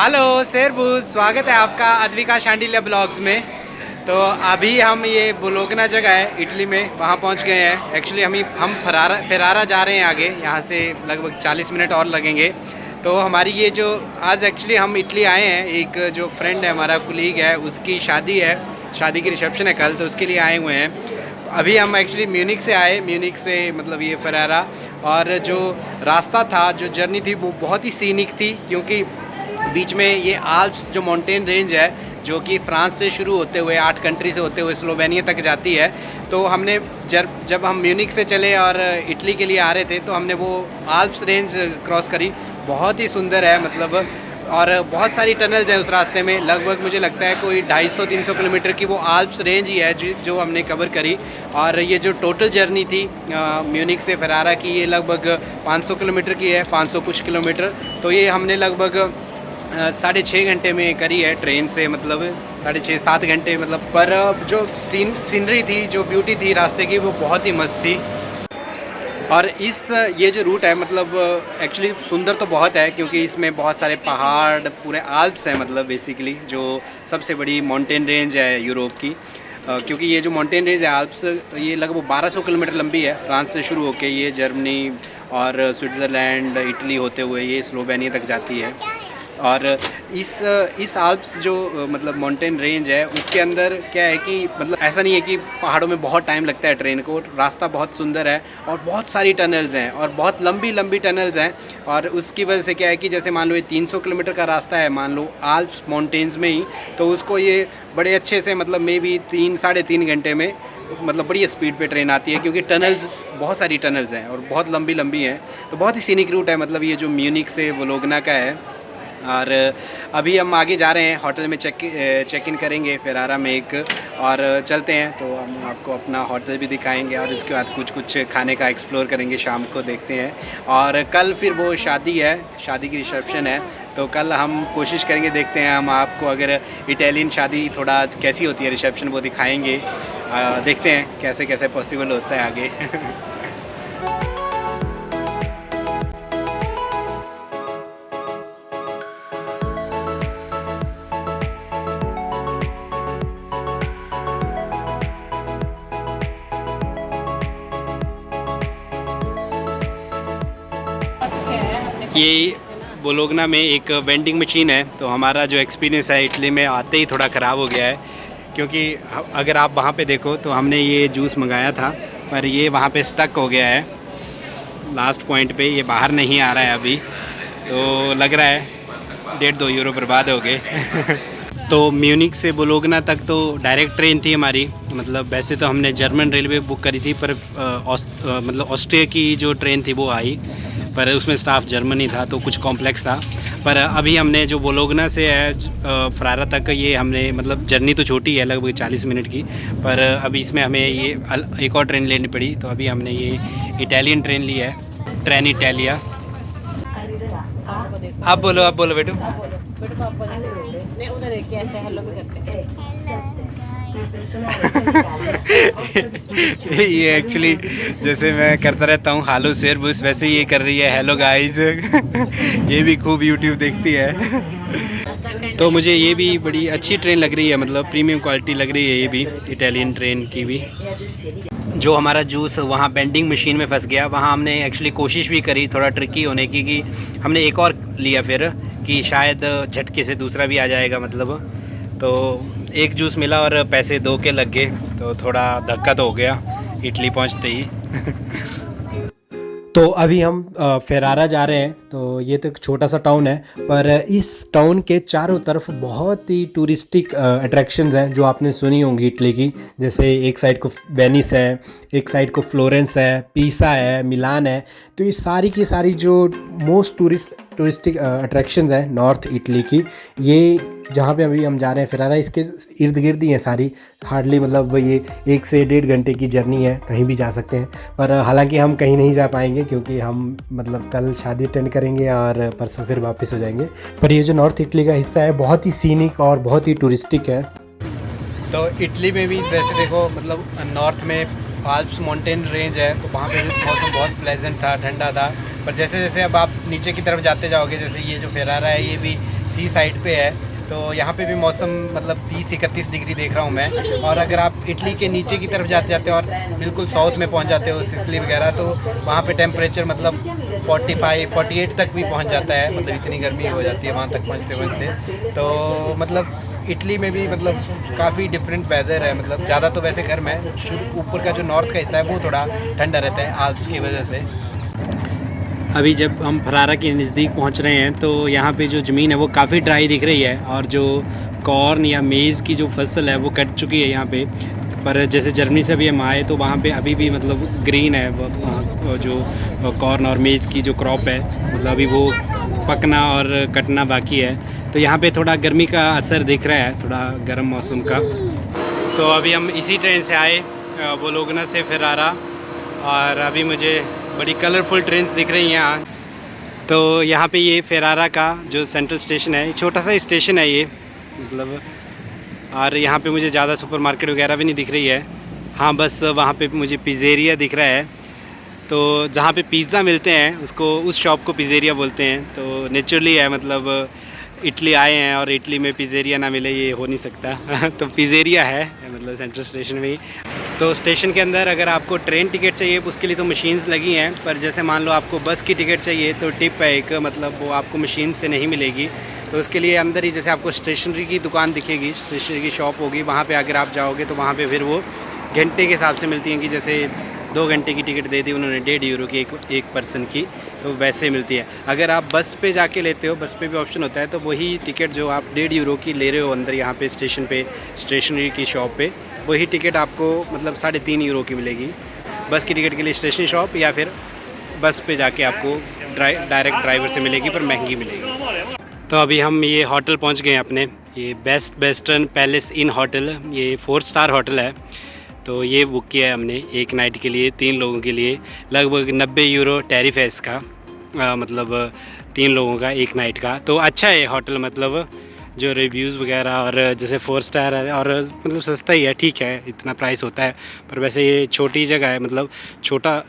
Hello शेरबूज, स्वागत है आपका अद्विका शांडिल्य ब्लॉग्स में। तो अभी हम ये बोलोगना जगह है इटली में, वहाँ पहुँच गए हैं। एक्चुअली हम फेरारा जा रहे हैं आगे, यहाँ से लगभग 40 मिनट और लगेंगे। तो हमारी ये जो आज एक्चुअली हम इटली आए हैं, एक जो फ्रेंड है हमारा कुलीग है, उसकी शादी है, शादी की रिसेप्शन है कल, तो उसके लिए आए हुए हैं। अभी हम एक्चुअली म्यूनिक से आए, म्यूनिक से मतलब ये फेरारा। और जो रास्ता था, जो जर्नी थी वो बहुत ही सीनिक थी, क्योंकि बीच में ये आल्प्स जो माउंटेन रेंज है, जो कि फ्रांस से शुरू होते हुए 8 कंट्री से होते हुए स्लोवेनिया तक जाती है। तो हमने जब हम म्यूनिक से चले और इटली के लिए आ रहे थे, तो हमने वो आल्प्स रेंज क्रॉस करी। बहुत ही सुंदर है मतलब, और बहुत सारी टनल्स हैं उस रास्ते में। लगभग मुझे लगता है कोई 250-300 किलोमीटर की वो आल्प्स रेंज ही है जो हमने कवर करी। और ये जो टोटल जर्नी थी म्यूनिक से फेरारा की, ये लगभग 500 किलोमीटर की है, 500 कुछ किलोमीटर। तो ये हमने लगभग 6.5 घंटे में करी है ट्रेन से, मतलब 6.5-7 घंटे मतलब। पर जो सीनरी थी, जो ब्यूटी थी रास्ते की, वो बहुत ही मस्त थी। और ये जो रूट है मतलब एक्चुअली सुंदर तो बहुत है, क्योंकि इसमें बहुत सारे पहाड़, पूरे आल्प्स हैं मतलब बेसिकली, जो सबसे बड़ी माउंटेन रेंज है यूरोप की। क्योंकि ये जो माउंटेन रेंज है आल्प्स, ये लगभग 1200 किलोमीटर लंबी है। फ्रांस से शुरू होकर ये जर्मनी और स्विट्ज़रलैंड, इटली होते हुए ये स्लोवेनिया तक जाती है। और इस आल्प्स जो मतलब माउंटेन रेंज है, उसके अंदर क्या है कि मतलब ऐसा नहीं है कि पहाड़ों में बहुत टाइम लगता है ट्रेन को। रास्ता बहुत सुंदर है और बहुत सारी टनल्स हैं और बहुत लंबी लंबी टनल्स हैं। और उसकी वजह से क्या है कि जैसे मान लो ये 300 किलोमीटर का रास्ता है, मान लो आल्प्स माउंटेन्स में ही, तो उसको ये बड़े अच्छे से मतलब मे बी 3-3.5 घंटे में मतलब बड़ी स्पीड पे ट्रेन आती है, क्योंकि टनल्स, बहुत सारी टनल्स हैं और बहुत लंबी लंबी हैं। तो बहुत ही सीनिक रूट है मतलब ये जो म्यूनिक से बोलोगना का है। और अभी हम आगे जा रहे हैं, होटल में चेक इन करेंगे फेरारा में एक, और चलते हैं। तो हम आपको अपना होटल भी दिखाएंगे और उसके बाद कुछ खाने का एक्सप्लोर करेंगे, शाम को देखते हैं। और कल फिर वो शादी है, शादी की रिसेप्शन है, तो कल हम कोशिश करेंगे, देखते हैं हम आपको अगर इटालियन शादी थोड़ा कैसी होती है रिसेप्शन, वो दिखाएंगे। देखते हैं कैसे कैसे पॉसिबल होता है आगे। ये बोलोगना में एक वेंडिंग मशीन है, तो हमारा जो एक्सपीरियंस है इटली में आते ही थोड़ा ख़राब हो गया है। क्योंकि अगर आप वहाँ पे देखो तो हमने ये जूस मंगाया था, पर ये वहाँ पे स्टक हो गया है लास्ट पॉइंट पे, ये बाहर नहीं आ रहा है अभी। तो लग रहा है 1.5-2 यूरो बर्बाद हो गए। तो म्यूनिक से बोलोगना तक तो डायरेक्ट ट्रेन थी हमारी, मतलब वैसे तो हमने जर्मन रेलवे बुक करी थी, पर मतलब ऑस्ट्रिया की जो ट्रेन थी वो आई, पर उसमें स्टाफ जर्मनी था, तो कुछ कॉम्प्लेक्स था। पर अभी हमने जो बोलोगना से है फेरारा तक, ये हमने मतलब जर्नी तो छोटी है, लगभग 40 मिनट की, पर अभी इसमें हमें ये एक और ट्रेन लेनी पड़ी। तो अभी हमने ये इटालियन ट्रेन ली है, ट्रेन इटालिया। आप बोलो बेटू। नहीं, उधर देख के ऐसे हेलो भी करते हैं। ये एक्चुअली जैसे मैं करता रहता हूँ हालो शेरबूस, वैसे ये कर रही है हेलो गाइस। ये भी खूब यूट्यूब देखती है। तो मुझे ये भी बड़ी अच्छी ट्रेन लग रही है, मतलब प्रीमियम क्वालिटी लग रही है ये भी, इटालियन ट्रेन की भी। जो हमारा जूस वहाँ बेंडिंग मशीन में फंस गया, वहाँ हमने एक्चुअली कोशिश भी करी थोड़ा ट्रिकी होने की, कि हमने एक और लिया फिर, कि शायद झटके से दूसरा भी आ जाएगा मतलब। तो एक जूस मिला और पैसे 2 के लग गए, तो थोड़ा धक्का तो हो गया इटली पहुँचते ही। तो अभी हम फेरारा जा रहे हैं। तो ये तो एक छोटा सा टाउन है, पर इस टाउन के चारों तरफ बहुत ही टूरिस्टिक अट्रैक्शंस हैं जो आपने सुनी होंगी इटली की। जैसे एक साइड को वेनिस है, एक साइड को फ्लोरेंस है, पीसा है, मिलान है। तो ये सारी की सारी जो मोस्ट टूरिस्टिक अट्रैक्शंस हैं नॉर्थ इटली की, ये जहाँ पे अभी हम जा रहे हैं फेरारा, इसके इर्द गिर्द ही हैं सारी। हार्डली मतलब ये 1 से 1.5 घंटे की जर्नी है, कहीं भी जा सकते हैं। पर हालांकि हम कहीं नहीं जा पाएंगे, क्योंकि हम मतलब कल शादी अटेंड करेंगे और परसों फिर वापस हो जाएंगे। पर ये जो नॉर्थ इटली का हिस्सा है, बहुत ही सीनिक और बहुत ही टूरिस्टिक है। तो इटली में भी वैसे देखो मतलब नॉर्थ में आल्प्स माउंटेन रेंज है, तो वहाँ पे भी मौसम बहुत प्लेजेंट था, ठंडा था। पर जैसे जैसे अब आप नीचे की तरफ जाते जाओगे, जैसे ये जो फेरारा है, ये भी सी साइड पे है, तो यहाँ पे भी मौसम मतलब 30-31 डिग्री देख रहा हूँ मैं। और अगर आप इटली के नीचे की तरफ जाते जाते और बिल्कुल साउथ में पहुँच जाते हो, सिसिली वगैरह, तो वहाँ पे टेम्परेचर मतलब 45-48 तक भी पहुँच जाता है, मतलब इतनी गर्मी हो जाती है वहाँ तक पहुँचते। तो मतलब इटली में भी मतलब काफ़ी डिफरेंट वेदर है, मतलब ज़्यादा तो वैसे गर्म है, ऊपर का जो नॉर्थ का हिस्सा है वो थोड़ा ठंडा रहता है आल्प्स की वजह से। अभी जब हम फरारा के नज़दीक पहुंच रहे हैं तो यहाँ पे जो ज़मीन है वो काफ़ी ड्राई दिख रही है, और जो कॉर्न या मेज़ की जो फसल है वो कट चुकी है यहाँ पे। पर जैसे जर्मनी से भी हम आए तो वहाँ पे अभी भी मतलब ग्रीन है वो जो कॉर्न और मेज़ की जो क्रॉप है, मतलब अभी वो पकना और कटना बाकी है। तो यहाँ पे थोड़ा गर्मी का असर दिख रहा है, थोड़ा गर्म मौसम का। तो अभी हम इसी ट्रेन से आए बोलोगना से फरारा, और अभी मुझे बड़ी कलरफुल ट्रेन्स दिख रही हैं यहाँ। तो यहाँ पे ये फरारा का जो सेंट्रल स्टेशन है, छोटा सा स्टेशन है ये मतलब, और यहाँ पे मुझे ज़्यादा सुपरमार्केट वगैरह भी नहीं दिख रही है। हाँ, बस वहाँ पे मुझे पिज़्ज़ेरिया दिख रहा है, तो जहाँ पे पिज़्ज़ा मिलते हैं उसको, उस शॉप को पिज़्ज़ेरिया बोलते हैं। तो नेचुरली है, मतलब इटली आए हैं और इटली में पिज़्ज़ेरिया ना मिले ये हो नहीं सकता तो पिज़्ज़ेरिया है मतलब सेंट्रल स्टेशन में ही। तो स्टेशन के अंदर अगर आपको ट्रेन टिकट चाहिए उसके लिए तो मशीन्स लगी हैं, पर जैसे मान लो आपको बस की टिकट चाहिए तो टिप है एक, मतलब वो आपको मशीन से नहीं मिलेगी। तो उसके लिए अंदर ही जैसे आपको स्टेशनरी की दुकान दिखेगी, स्टेशनरी की शॉप होगी, वहाँ पे अगर आप जाओगे तो वहाँ पे फिर वो घंटे के हिसाब से मिलती हैं, कि जैसे 2 घंटे की टिकट दे दी उन्होंने 1.5 यूरो की एक पर्सन की, तो वैसे मिलती है। अगर आप बस पे जाके लेते हो, बस पे भी ऑप्शन होता है, तो वही टिकट जो आप 1.5 यूरो की ले रहे हो अंदर यहाँ पे स्टेशन पे स्टेशनरी की शॉप पे, वही टिकट आपको मतलब 3.5 यूरो की मिलेगी बस की टिकट के लिए स्टेशनरी शॉप, या फिर बस पे जाके आपको डायरेक्ट ड्राइवर से मिलेगी, पर महंगी मिलेगी। तो अभी हम ये होटल पहुँच गए हैं अपने, ये बेस्ट वेस्टर्न पैलेस इन होटल, ये 4 स्टार होटल है। तो ये बुक किया है हमने एक नाइट के लिए, 3 लोगों के लिए। लगभग 90 यूरो टैरिफ है इसका, मतलब 3 लोगों का एक नाइट का। तो अच्छा है होटल, मतलब जो रिव्यूज़ वगैरह, और जैसे 4 स्टार है, और मतलब सस्ता ही है, ठीक है, इतना प्राइस होता है। पर वैसे ये छोटी जगह है, मतलब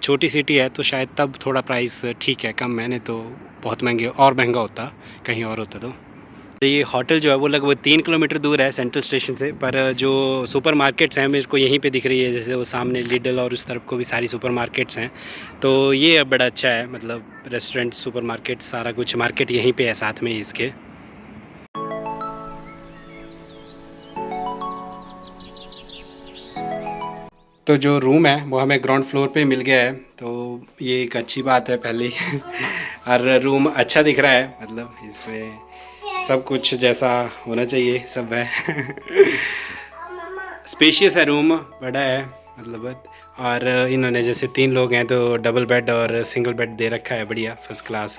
छोटी सिटी है, तो शायद तब थोड़ा प्राइस ठीक है, कम है, नहीं तो बहुत महंगे और महंगा होता कहीं और होता। तो ये होटल जो है वो लगभग 3 किलोमीटर दूर है सेंट्रल स्टेशन से, पर जो सुपर मार्केट्स हैं मेरे को यहीं पे दिख रही है, जैसे वो सामने लिडल और उस तरफ को भी सारी सुपर मार्केट्स हैं। तो ये बड़ा अच्छा है, मतलब रेस्टोरेंट, सुपर मार्केट, सारा कुछ मार्केट यहीं पे है साथ में इसके। तो जो रूम है वो हमें ग्राउंड फ्लोर पे मिल गया है, तो ये एक अच्छी बात है पहले ही और रूम अच्छा दिख रहा है, मतलब इसमें सब कुछ जैसा होना चाहिए सब है स्पेशियस है रूम, बड़ा है मतलब। और इन्होंने जैसे 3 लोग हैं तो डबल बेड और सिंगल बेड दे रखा है, बढ़िया फर्स्ट क्लास,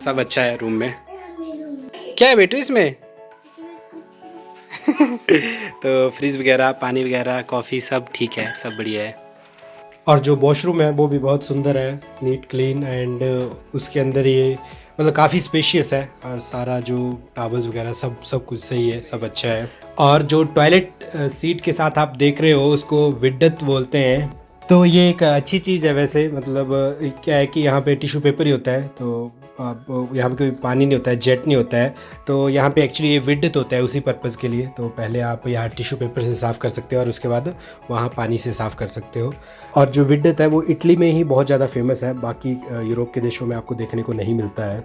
सब अच्छा है रूम में। क्या है बेटू इसमें तो फ्रिज वगैरह, पानी वगैरह, कॉफ़ी सब ठीक है, सब बढ़िया है। और जो वॉशरूम है वो भी बहुत सुंदर है, नीट क्लीन, एंड उसके अंदर ये मतलब काफ़ी स्पेशियस है, और सारा जो टॉवल्स वगैरह सब कुछ सही है, सब अच्छा है। और जो टॉयलेट सीट के साथ आप देख रहे हो उसको विड्डत बोलते हैं, तो ये एक अच्छी चीज़ है वैसे, मतलब क्या है कि यहाँ पे टिश्यू पेपर ही होता है, तो यहाँ पे कोई पानी नहीं होता है, जेट नहीं होता है, तो यहाँ पे एक्चुअली ये विड्डत होता है उसी पर्पज़ के लिए। तो पहले आप यहाँ टिश्यू पेपर से साफ़ कर सकते हो और उसके बाद वहाँ पानी से साफ़ कर सकते हो। और जो विड्डत है वो इटली में ही बहुत ज़्यादा फेमस है, बाकी यूरोप के देशों में आपको देखने को नहीं मिलता है।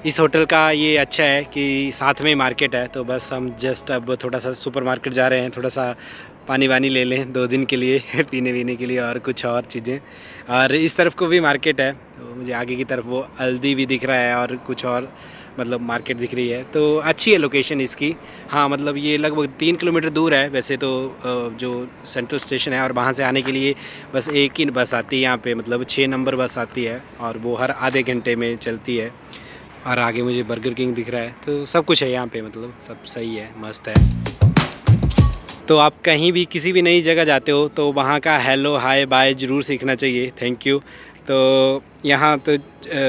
इस होटल का ये अच्छा है कि साथ में मार्केट है, तो बस हम जस्ट अब थोड़ा सा सुपर मार्केट जा रहे हैं, थोड़ा सा पानी वानी ले लें 2 दिन के लिए पीने वीने के लिए और कुछ और चीज़ें। और इस तरफ को भी मार्केट है, तो मुझे आगे की तरफ वो हल्दी भी दिख रहा है और कुछ और मतलब मार्केट दिख रही है, तो अच्छी है लोकेशन इसकी। हाँ, मतलब ये लगभग 3 किलोमीटर दूर है वैसे तो जो सेंट्रल स्टेशन है, और वहाँ से आने के लिए बस एक ही बस आती है यहाँ पे, मतलब 6 नंबर बस आती है, और वो हर आधे घंटे में चलती है। और आगे मुझे बर्गर किंग दिख रहा है, तो सब कुछ है यहाँ पे, मतलब सब सही है, मस्त है। तो आप कहीं भी किसी भी नई जगह जाते हो तो वहाँ का हेलो हाय बाय ज़रूर सीखना चाहिए, थैंक यू। तो यहाँ तो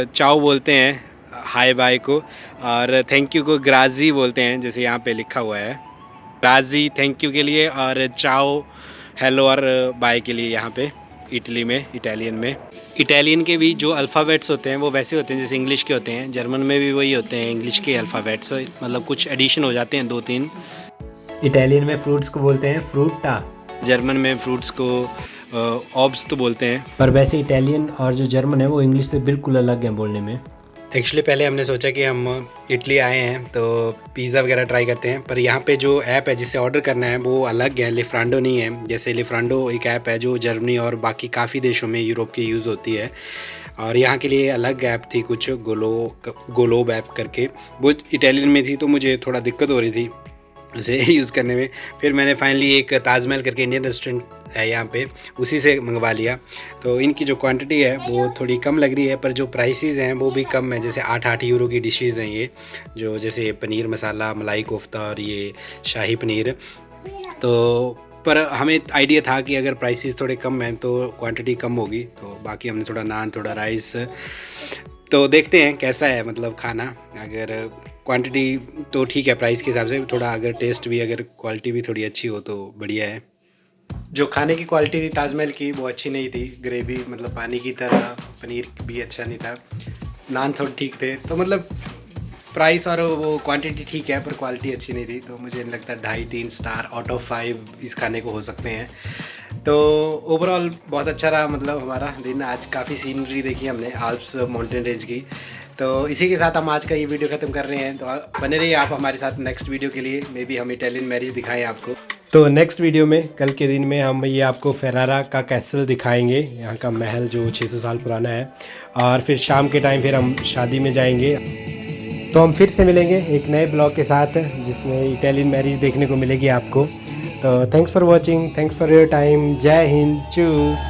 चाओ बोलते हैं हाय बाय को, और थैंक यू को ग्राजी बोलते हैं, जैसे यहाँ पे लिखा हुआ है, ग्राजी थैंक यू के लिए, और चाओ हेलो और बाय के लिए यहाँ पे इटली में, इटालियन में। इटालियन के भी जो अल्फ़ाबेट्स होते हैं वो वैसे होते हैं जैसे इंग्लिश के होते हैं, जर्मन में भी वही होते हैं इंग्लिश के अल्फ़ाबेट्स, मतलब कुछ एडिशन हो जाते हैं 2-3। इटालियन में फ्रूट्स को बोलते हैं फ्रूटा, जर्मन में फ्रूट्स को ऑब्स तो बोलते हैं। पर वैसे इटालियन और जो जर्मन है वो इंग्लिश से बिल्कुल अलग है बोलने में। एक्चुअली पहले हमने सोचा कि हम इटली आए हैं तो पिज़्ज़ा वगैरह ट्राई करते हैं, पर यहाँ पे जो ऐप है जिससे ऑर्डर करना है वो अलग है, लिफ्रांडो नहीं है। जैसे लिफ्रांडो एक ऐप है जो जर्मनी और बाकी काफ़ी देशों में यूरोप के यूज़ होती है, और यहाँ के लिए अलग ऐप थी कुछ गोलोब ऐप करके, वो इटालियन में थी तो मुझे थोड़ा दिक्कत हो रही थी उसे यूज़ करने में। फिर मैंने फाइनली एक ताजमहल करके इंडियन रेस्टोरेंट है यहाँ पे, उसी से मंगवा लिया। तो इनकी जो क्वांटिटी है वो थोड़ी कम लग रही है, पर जो प्राइसेस हैं वो भी कम है। जैसे 8-8 यूरो की डिशेज़ हैं ये, जो जैसे पनीर मसाला, मलाई कोफ्ता और ये शाही पनीर। तो पर हमें आइडिया था कि अगर प्राइसेस थोड़े कम हैं तो क्वांटिटी कम होगी, तो बाकी हमने थोड़ा नान, थोड़ा राइस, तो देखते हैं कैसा है मतलब खाना। अगर क्वांटिटी तो ठीक है प्राइस के हिसाब से, थोड़ा अगर टेस्ट भी, अगर क्वालिटी भी थोड़ी अच्छी हो तो बढ़िया है। जो खाने की क्वालिटी थी ताजमहल की वो अच्छी नहीं थी, ग्रेवी मतलब पानी की तरह, पनीर भी अच्छा नहीं था, नान थोड़े ठीक थे। तो मतलब प्राइस और वो क्वांटिटी ठीक है पर क्वालिटी अच्छी नहीं थी, तो मुझे नहीं लगता 2.5-3 स्टार आउट ऑफ 5 इस खाने को हो सकते हैं। तो ओवरऑल बहुत अच्छा रहा मतलब हमारा दिन आज, काफ़ी सीनरी देखी हमने आल्प्स माउंटेन रेंज की। तो इसी के साथ हम आज का ये वीडियो ख़त्म कर रहे हैं। तो बने रहिए आप हमारे साथ नेक्स्ट वीडियो के लिए, मे बी हम इटालियन मैरिज दिखाएं आपको। तो नेक्स्ट वीडियो में कल के दिन में हम ये आपको फेरारा का कैसल दिखाएंगे, यहाँ का महल जो 600 साल पुराना है, और फिर शाम के टाइम फिर हम शादी में जाएंगे। तो हम फिर से मिलेंगे एक नए ब्लॉग के साथ जिसमें इटालियन मैरिज देखने को मिलेगी आपको। तो thanks for watching, thanks for your time, जय हिंद, चूस।